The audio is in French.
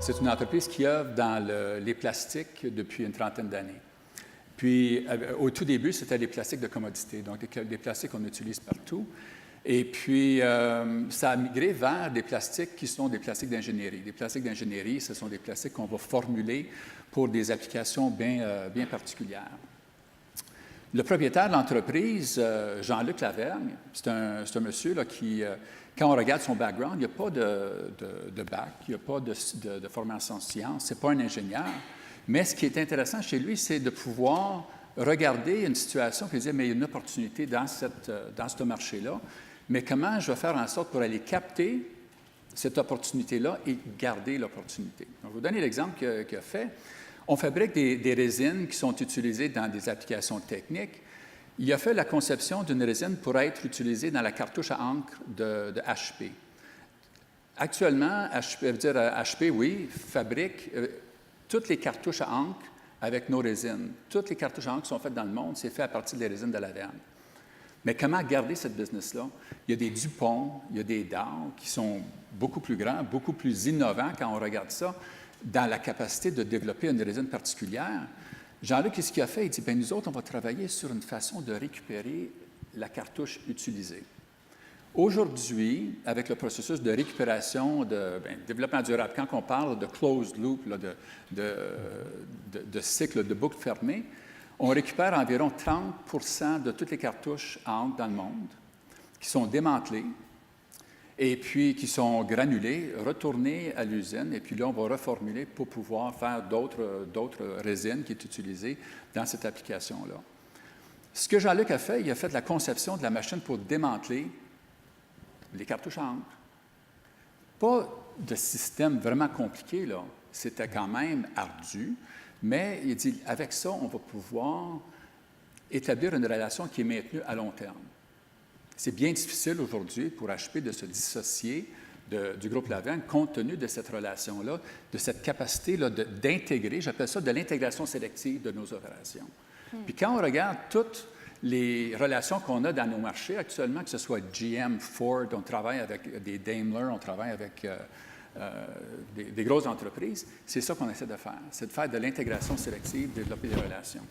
C'est une entreprise qui œuvre dans les plastiques depuis une trentaine d'années. Puis, au tout début, c'était les plastiques de commodité, donc des plastiques qu'on utilise partout. Et puis, ça a migré vers des plastiques qui sont des plastiques d'ingénierie. Des plastiques d'ingénierie, ce sont des plastiques qu'on va formuler pour des applications bien particulières. Le propriétaire de l'entreprise, Jean-Luc Lavergne, c'est un monsieur là, qui, quand on regarde son background, il n'y a pas de bac, il n'y a pas de formation en sciences, ce n'est pas un ingénieur. Mais ce qui est intéressant chez lui, c'est de pouvoir regarder une situation et dire, mais il y a une opportunité dans ce marché-là, mais comment je vais faire en sorte pour aller capter cette opportunité-là et garder l'opportunité. Donc, je vais vous donner l'exemple qu'il a fait. On fabrique des résines qui sont utilisées dans des applications techniques. Il a fait la conception d'une résine pour être utilisée dans la cartouche à encre de HP. Actuellement, HP, oui, fabrique toutes les cartouches à encre avec nos résines. Toutes les cartouches à encre qui sont faites dans le monde, c'est fait à partir des résines de Lavergne. Mais comment garder cette business-là? Il y a des Dupont, il y a des Dow qui sont beaucoup plus grands, beaucoup plus innovants quand on regarde ça, dans la capacité de développer une résine particulière. Jean-Luc, qu'est-ce qu'il a fait? Il dit, bien, nous autres, on va travailler sur une façon de récupérer la cartouche utilisée. Aujourd'hui, avec le processus de récupération, développement durable, quand on parle de closed loop, là, de cycle de boucle fermée, on récupère environ 30 % de toutes les cartouches à encre dans le monde qui sont démantelées et puis qui sont granulées, retournées à l'usine, et puis là, on va reformuler pour pouvoir faire d'autres résines qui sont utilisées dans cette application-là. Ce que Jean-Luc a fait, il a fait la conception de la machine pour démanteler les cartouches à encre. Pas de système vraiment compliqué, là. C'était quand même ardu, mais il dit, avec ça, on va pouvoir établir une relation qui est maintenue à long terme. C'est bien difficile aujourd'hui pour HP de se dissocier du groupe Lavergne compte tenu de cette relation-là, de cette capacité-là d'intégrer, j'appelle ça de l'intégration sélective de nos opérations. Puis quand on regarde toutes les relations qu'on a dans nos marchés actuellement, que ce soit GM, Ford, on travaille avec des Daimler, on travaille avec des grosses entreprises, c'est ça qu'on essaie de faire, c'est de faire de l'intégration sélective, développer des relations.